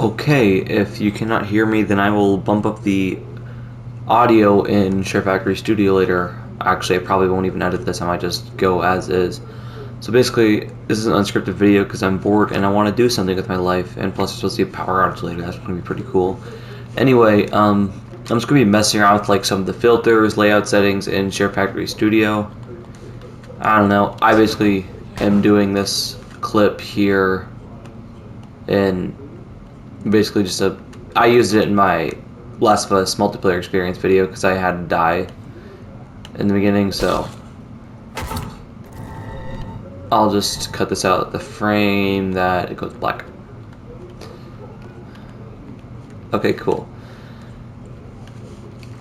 Okay, if you cannot hear me, then I will bump up the audio in Share Factory Studio later. Actually, I probably won't even edit this, I might just go as is. So basically, this is an unscripted video because I'm bored and I want to do something with my life, and plus there's supposed to be a power outage later, that's going to be pretty cool. Anyway, I'm just going to be messing around with like some of the filters, layout settings in Share Factory Studio. I don't know, I basically am doing this clip here in basically just I used it in my Last of Us multiplayer experience video because I had to die in the beginning, so I'll just cut this out at the frame that it goes black. Okay, cool.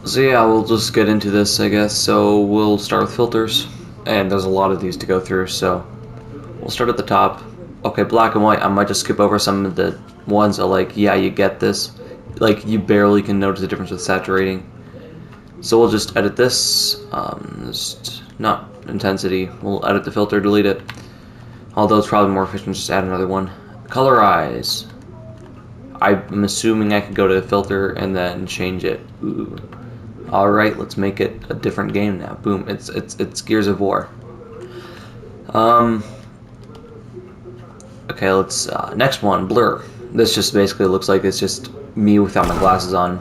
So yeah, we'll just get into this, I guess. So we'll start with filters, and there's a lot of these to go through, so we'll start at the top. Okay, black and white, I might just skip over some of the ones that, like, yeah, you get this. Like, you barely can notice the difference with saturating. So we'll just edit this, just not intensity. We'll edit the filter, delete it. Although it's probably more efficient, just add another one. Colorize. I'm assuming I could go to filter and then change it. Ooh. Alright, let's make it a different game now. Boom, it's Gears of War. Okay, let's, next one, blur. This just basically looks like it's just me without my glasses on.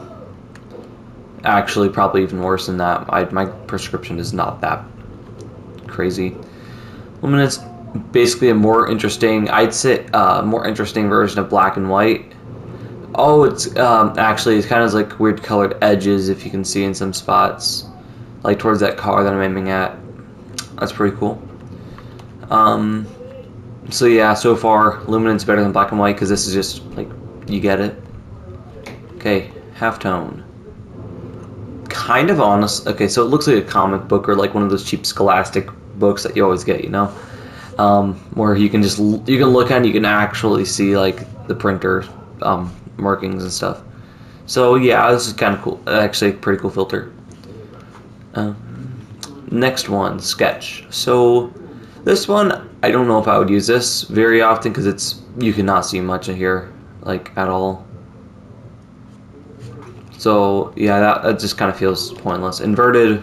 Actually, probably even worse than that. My prescription is not that crazy. Luminance, basically a more interesting, I'd say, more interesting version of black and white. Oh, it's, actually, it's kind of like weird colored edges, if you can see in some spots. Like towards that car that I'm aiming at. That's pretty cool. So yeah, so far, luminance better than black and white, because this is just, like, you get it. Okay, halftone. Kind of honest. Okay, so it looks like a comic book or like one of those cheap Scholastic books that you always get, you know? Where you can just, you can look at it and you can actually see, like, the printer markings and stuff. So yeah, this is kind of cool. Actually, a pretty cool filter. Next one, sketch. So this one, I don't know if I would use this very often because it's, you cannot see much of here, like, at all. So yeah, that just kind of feels pointless. Inverted.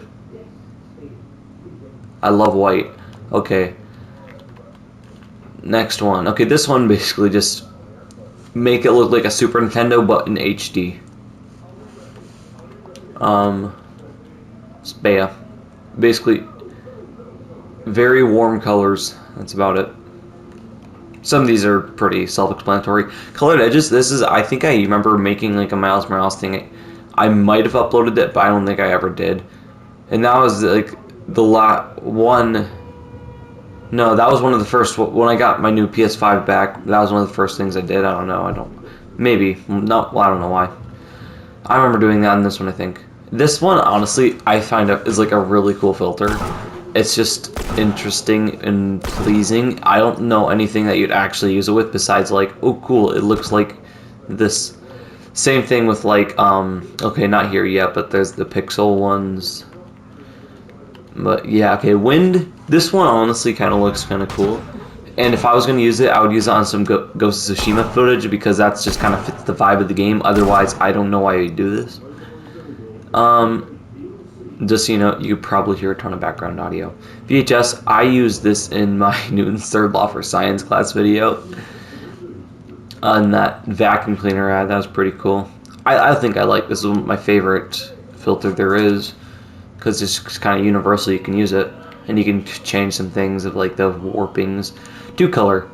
I love white. Okay. Next one. Okay, this one basically just make it look like a Super Nintendo but in HD. Yeah. Basically very warm colors. That's about it. Some of these are pretty self-explanatory. Colored edges, this is, I think I remember making like a Miles Morales thing. I might have uploaded it, but I don't think I ever did. And that was like the one. No, that was one of the first, when I got my new PS5 back, that was one of the first things I did. I don't know, maybe. No, well, I don't know why. I remember doing that in this one, I think. This one, honestly, I find out is like a really cool filter. It's just interesting and pleasing. I don't know anything that you'd actually use it with besides like, oh cool, it looks like this. Same thing with like, okay, not here yet, but there's the pixel ones. But yeah, okay, wind. This one honestly kind of looks kind of cool. And if I was going to use it, I would use it on some Ghost of Tsushima footage because that's just kind of fits the vibe of the game. Otherwise, I don't know why you do this. Just so you know, you could probably hear a ton of background audio. VHS, I used this in my Newton's third law for science class video. On that vacuum cleaner ad, that was pretty cool. I think I like this. Is my favorite filter there is because it's kind of universal. You can use it, and you can change some things of like the warpings. Two color,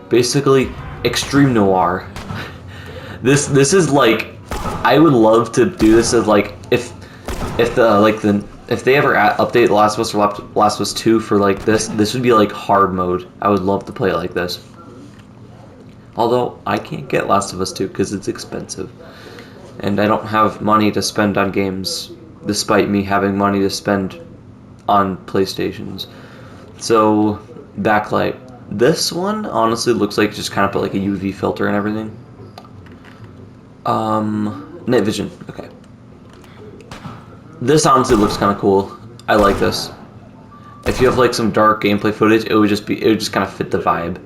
basically extreme noir. This is like, I would love to do this as like if they ever update The Last of Us or Last of Us 2 for like this would be like hard mode. I would love to play it like this. Although I can't get Last of Us 2 because it's expensive. And I don't have money to spend on games despite me having money to spend on PlayStations. So, backlight. This one honestly looks like just kind of put like a UV filter and everything. Night vision. Okay. This honestly looks kind of cool. I like this. If you have like some dark gameplay footage, it would just kind of fit the vibe.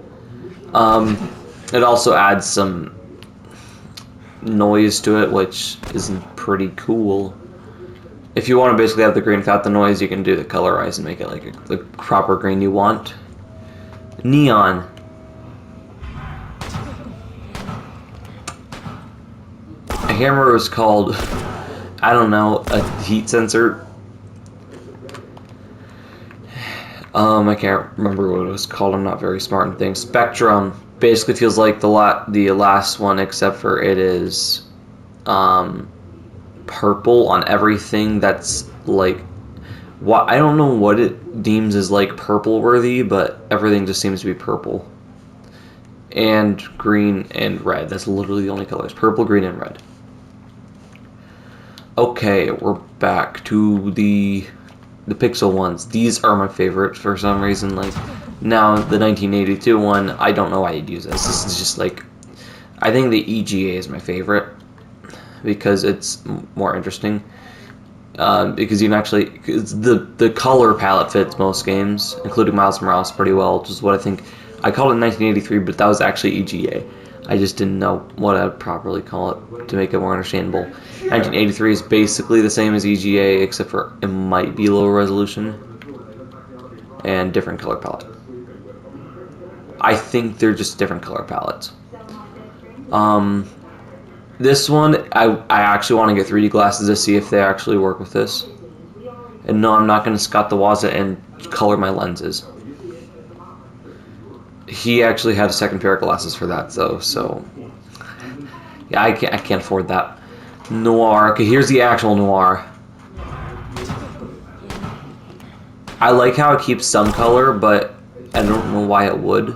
It also adds some noise to it, which is pretty cool. If you want to basically have the green without the noise, you can do the colorize and make it like the proper green you want. Neon. A hammer is called, I don't know, a heat sensor. I can't remember what it was called. I'm not very smart in things. Spectrum basically feels like the last one, except for it is purple on everything that's like, what, I don't know what it deems as like purple worthy, but everything just seems to be purple. And green and red. That's literally the only colors. Purple, green, and red. Okay, we're back to the pixel ones. These are my favorite for some reason. Like, now the 1982 one, I don't know why you'd use this. This is just like, I think the EGA is my favorite because it's more interesting. Because you can actually, the color palette fits most games, including Miles Morales, pretty well, which is what I think. I called it 1983, but that was actually EGA. I just didn't know what I'd properly call it to make it more understandable. 1983 is basically the same as EGA, except for it might be lower resolution and different color palette. I think they're just different color palettes. This one, I actually want to get 3D glasses to see if they actually work with this. And no, I'm not going to Scott the Waza and color my lenses. He actually had a second pair of glasses for that, though, so yeah, I can't afford that. Noir. Okay, here's the actual Noir. I like how it keeps some color, but I don't know why it would.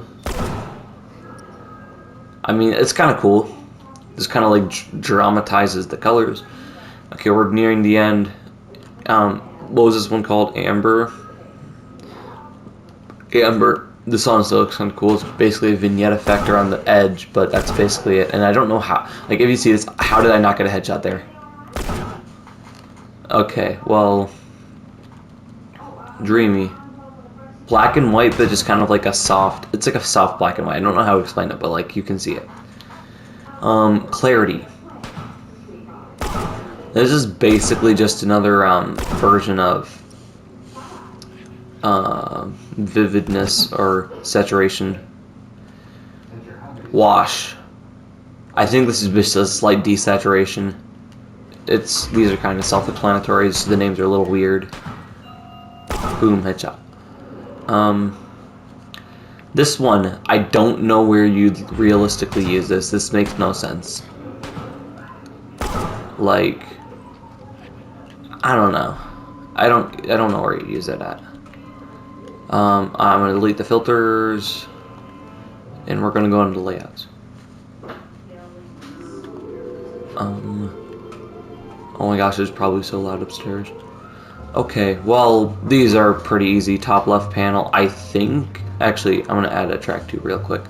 I mean, it's kind of cool. Just kind of like dramatizes the colors. Okay, we're nearing the end. What was this one called? Amber. Amber. The song still looks kind of cool. It's basically a vignette effect around the edge, but that's basically it. And I don't know how. Like, if you see this, how did I not get a headshot there? Okay, well, dreamy. Black and white, but just kind of like a soft. It's like a soft black and white. I don't know how to explain it, but like you can see it. Clarity. This is basically just another version of vividness or saturation. Wash. I think this is just a slight desaturation. These are kind of self-explanatory. So the names are a little weird. Boom, headshot. This one, I don't know where you'd realistically use this. This makes no sense. Like, I don't know. I don't know where you'd use it at. I'm gonna delete the filters, and we're gonna go into layouts. Oh my gosh, it's probably so loud upstairs. Okay, well, these are pretty easy. Top left panel, I think. Actually, I'm gonna add a track 2 real quick.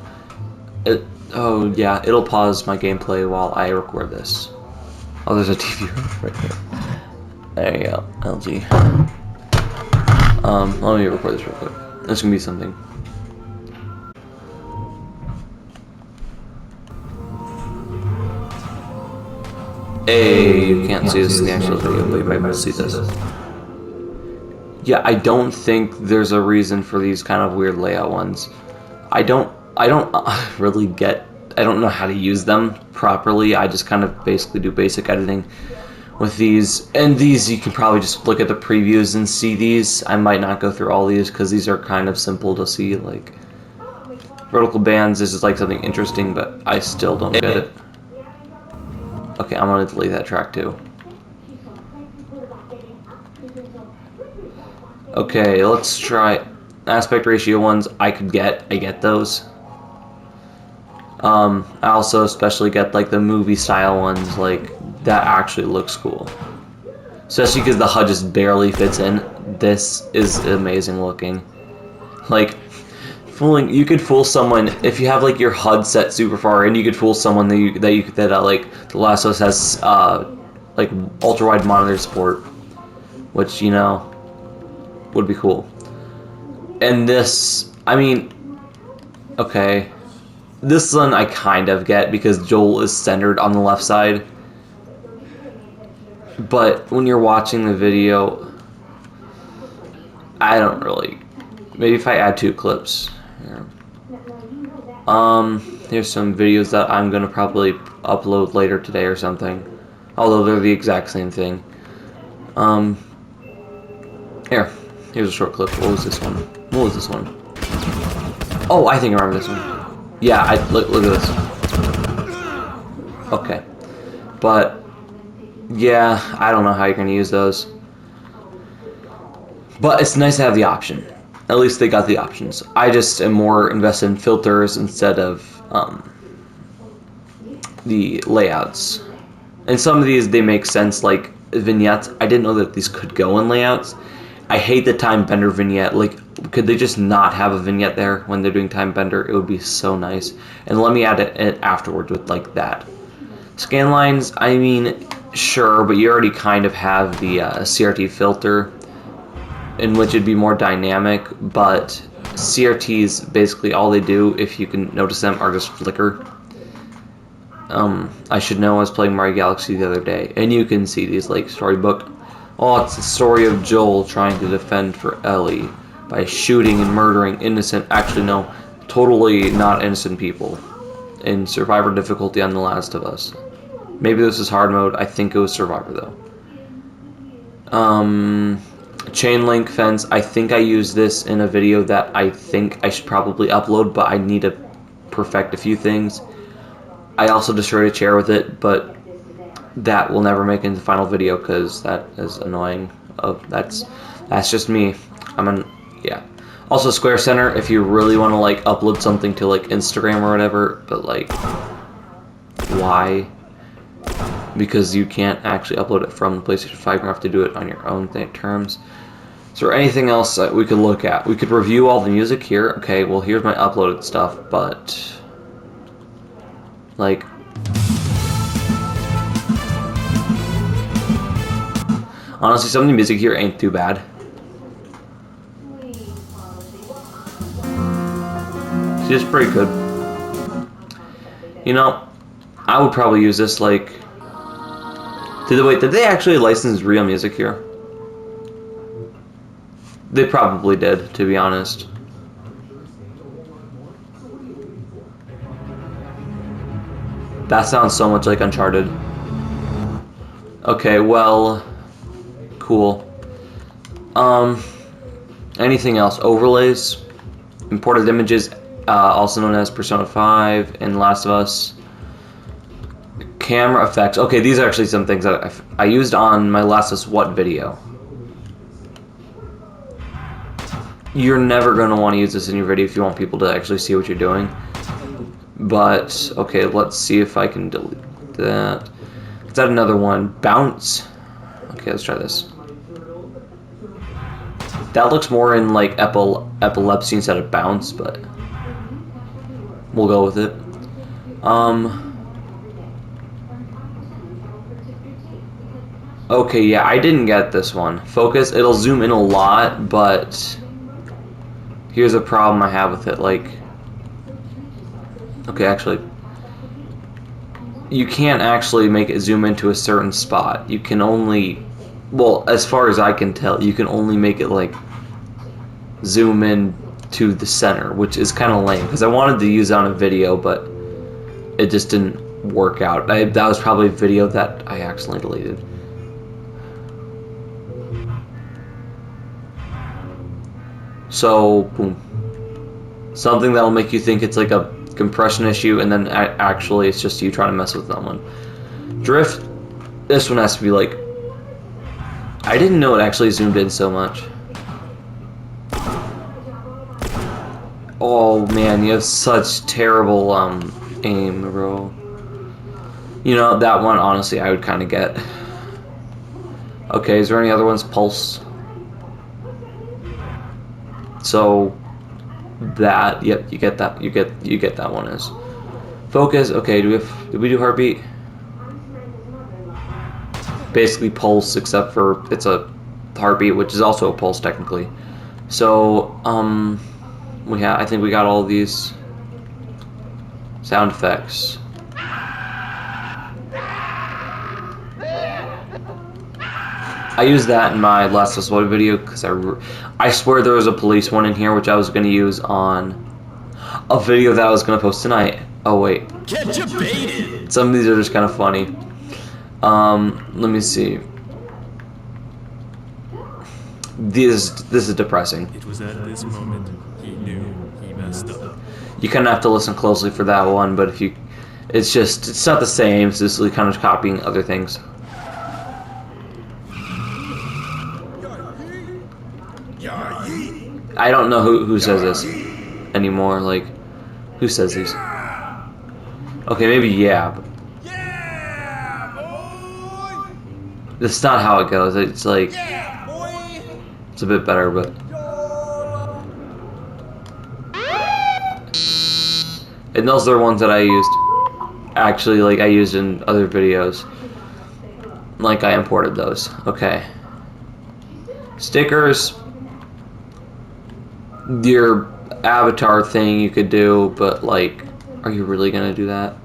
Oh yeah, it'll pause my gameplay while I record this. Oh, there's a TV right there. There you go, LG. Let me record this real quick. This can be something. Hey, you can't see this in the actual video, but you might be able to see this. Yeah, I don't think there's a reason for these kind of weird layout ones. I don't really get. I don't know how to use them properly. I just kind of basically do basic editing with these. And these, you can probably just look at the previews and see these. I might not go through all these because these are kind of simple to see. Like vertical bands, this is like something interesting, but I still don't get it. Okay, I'm gonna delete that track too. Okay, let's try aspect ratio ones. I get those. I also especially get like the movie style ones, like that actually looks cool. Especially because the HUD just barely fits in. This is amazing looking. Like you could fool someone if you have like your HUD set super far in. You could fool someone that like The Last of Us has like ultra wide monitor support, which you know would be cool. And this, I mean, okay, This one I kind of get because Joel is centered on the left side. But when you're watching the video, I don't really. Maybe if I add 2 clips. Here. Here's some videos that I'm gonna probably upload later today or something. Although they're the exact same thing. Here's a short clip. What was this one? What was this one? Oh, I think I remember this one. Yeah, look at this. Okay. But, yeah, I don't know how you're going to use those. But it's nice to have the option. At least they got the options. I just am more invested in filters instead of the layouts. And some of these, they make sense, like vignettes. I didn't know that these could go in layouts. I hate the time bender vignette. Like, could they just not have a vignette there when they're doing time bender? It would be so nice. And let me add it afterwards with like that. Scan lines, I mean, sure, but you already kind of have the CRT filter, in which it'd be more dynamic. But CRTs, basically all they do, if you can notice them, are just flicker. I should know, I was playing Mario Galaxy the other day, and you can see these like storybook. Oh, it's the story of Joel trying to defend for Ellie by shooting and murdering innocent, actually no, totally not innocent people in Survivor difficulty on The Last of Us. Maybe this is hard mode. I think it was Survivor though. Chain link fence. I think I used this in a video that I think I should probably upload, but I need to perfect a few things. I also destroyed a chair with it, but that will never make it into the final video because that is annoying. That's just me. Yeah. Also, Square Center, if you really want to like upload something to like Instagram or whatever, but like, why? Because you can't actually upload it from the PlayStation 5. You have to do it on your own terms. Is there anything else that we could look at? We could review all the music here. Okay, well here's my uploaded stuff, but like, honestly, some of the music here ain't too bad. It's just pretty good. You know, I would probably use this like. Did they actually license real music here? They probably did, to be honest. That sounds so much like Uncharted. Okay, well, cool. Anything else? Overlays, imported images, also known as Persona 5 and Last of Us. Camera effects. Okay, these are actually some things that I used on my Last of Us What video. You're never going to want to use this in your video if you want people to actually see what you're doing. But, okay, let's see if I can delete that. Is that another one? Bounce. Okay, let's try this. That looks more in like epilepsy instead of bounce, but we'll go with it. Okay, yeah, I didn't get this one. Focus, it'll zoom in a lot, but here's a problem I have with it. Like, okay, actually, you can't actually make it zoom into a certain spot. You can only, well, as far as I can tell, you can only make it like zoom in to the center, which is kind of lame because I wanted to use it on a video, but it just didn't work out. That was probably a video that I accidentally deleted. So, boom. Something that'll make you think it's like a compression issue, and then actually it's just you trying to mess with someone. Drift, this one has to be like, I didn't know it actually zoomed in so much. Oh man, you have such terrible aim, bro. You know, that one honestly I would kind of get. Okay, is there any other ones? Pulse. So that, yep, you get that. You get that one is focus. Okay, did we do heartbeat? Basically pulse, except for it's a heartbeat, which is also a pulse technically. So I think we got all of these. Sound effects. I used that in my Last of Us One video because I swear there was a police one in here which I was going to use on a video that I was going to post tonight. Oh wait. Get you baited. Some of these are just kind of funny. Let me see. This is depressing. It was at this moment he knew he messed up. You kind of have to listen closely for that one, but if you, it's not the same. It's just kind of copying other things. I don't know who says this anymore. Like, who says these? Okay, maybe yeah. But that's not how it goes. It's like it's a bit better, but and those are the ones that I used. Actually, like I used in other videos. Like I imported those. Okay. Stickers. Your avatar thing you could do, but like, are you really gonna do that?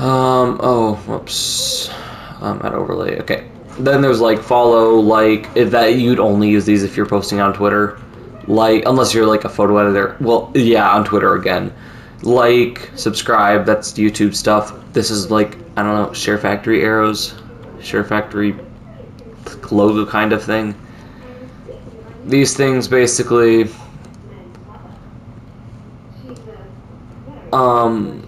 Oh, whoops. At overlay. Okay. Then there's like follow, like, if that you'd only use these if you're posting on Twitter. Like, unless you're like a photo editor. Well, yeah, on Twitter again. Like, subscribe, that's YouTube stuff. This is like, I don't know, Share Factory arrows. Share Factory logo kind of thing. These things basically I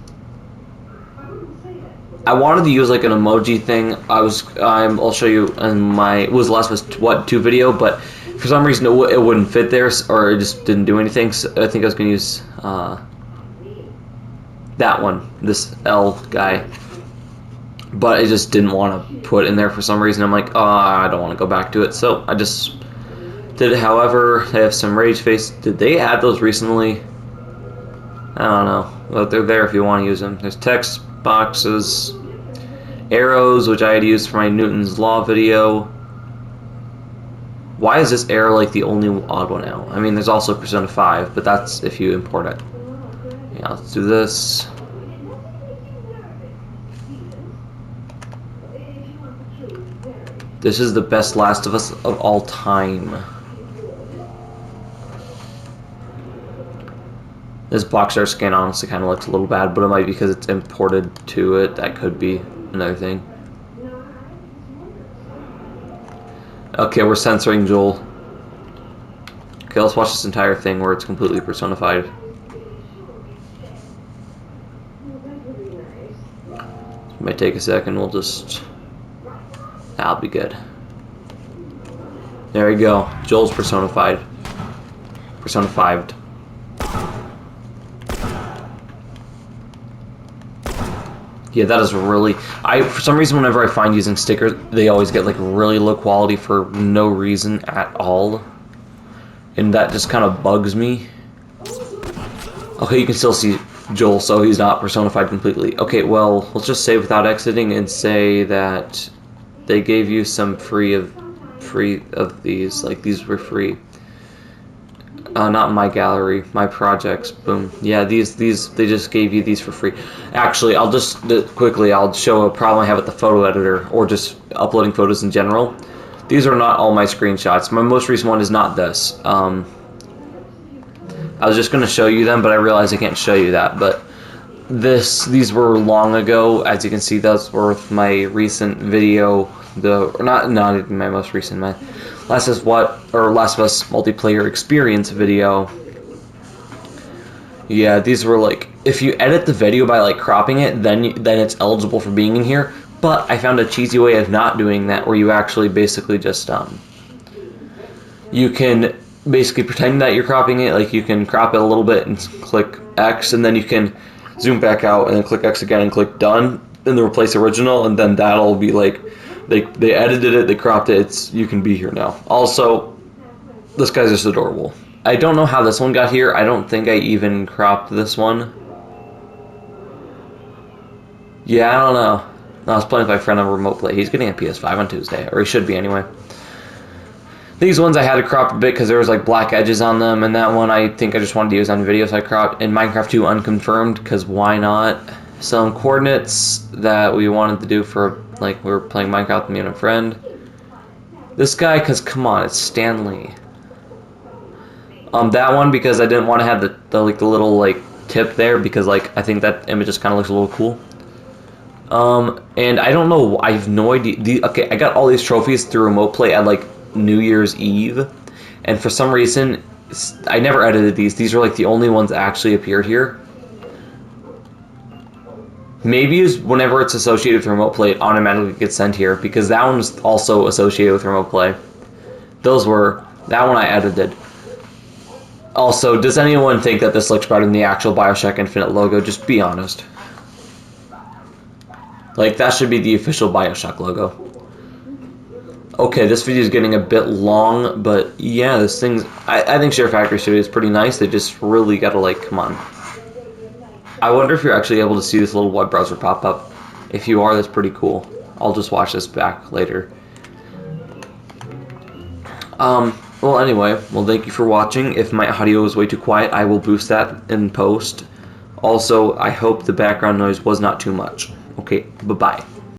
wanted to use like an emoji thing. I'll show you in my Last of Us What 2 video, but for some reason it wouldn't fit there, or it just didn't do anything. So I think I was gonna use that one, this L guy, but I just didn't want to put in there for some reason. I'm like, oh, I don't want to go back to it, so I just did it. However, they have some rage face. Did they add those recently? I don't know, but they're there if you want to use them. There's text boxes, arrows, which I had used for my Newton's Law video. Why is this arrow like the only odd one out? I mean, there's also Persona 5, but that's if you import it. Yeah, let's do this. This is the best Last of Us of all time. This box art skin honestly kind of looks a little bad, but it might be because it's imported to it. That could be another thing. Okay, we're censoring Joel. Okay, let's watch this entire thing where it's completely personified. Might take a second. We'll just... That'll be good. There we go. Joel's personified. Personified. Yeah, that is really... for some reason, whenever I find using stickers, they always get like really low quality for no reason at all. And that just kind of bugs me. Okay, you can still see Joel, so he's not personified completely. Okay, well, let's just save without exiting and say that they gave you some free of these. Like, these were free. Not in my gallery, my projects. Boom. Yeah, these they just gave you these for free. Actually, I'll just quickly I'll show a problem I have with the photo editor or just uploading photos in general. These are not all my screenshots. My most recent one is not this. I was just going to show you them, but I realized I can't show you that. But these were long ago. As you can see, those were my recent video. Not my most recent. My Last of Us multiplayer experience video. Yeah, these were like, if you edit the video by like cropping it, then it's eligible for being in here. But I found a cheesy way of not doing that, where you actually basically just you can basically pretend that you're cropping it. Like, you can crop it a little bit and click X, and then you can zoom back out and then click X again and click done, and then replace original, and then that'll be like, they edited it, they cropped it, you can be here now. Also, this guy's just adorable. I don't know how this one got here. I don't think I even cropped this one. Yeah, I don't know. I was playing with my friend on remote play. He's getting a PS5 on Tuesday, or he should be anyway. These ones I had to crop a bit because there was like black edges on them, and that one I think I just wanted to use on video, so I cropped. In Minecraft 2 unconfirmed, because why not? Some coordinates that we wanted to do for, like, we were playing Minecraft with me and a friend. This guy, because come on, it's Stanley. That one because I didn't want to have the little like tip there, because like I think that image just kind of looks a little cool. And I don't know, I have no idea. Okay, I got all these trophies through remote play at like New Year's Eve, and for some reason I never edited these. These are like the only ones that actually appeared here. Maybe whenever it's associated with remote play, it automatically gets sent here, because that one's also associated with remote play. That one I edited. Also, does anyone think that this looks better than the actual BioShock Infinite logo? Just be honest. Like, that should be the official BioShock logo. Okay, this video is getting a bit long, but yeah, this thing's... I think Share Factory Studio is pretty nice. They just really gotta, like, come on. I wonder if you're actually able to see this little web browser pop up. If you are, that's pretty cool. I'll just watch this back later. Well, anyway, thank you for watching. If my audio is way too quiet, I will boost that in post. Also, I hope the background noise was not too much. Okay, bye-bye.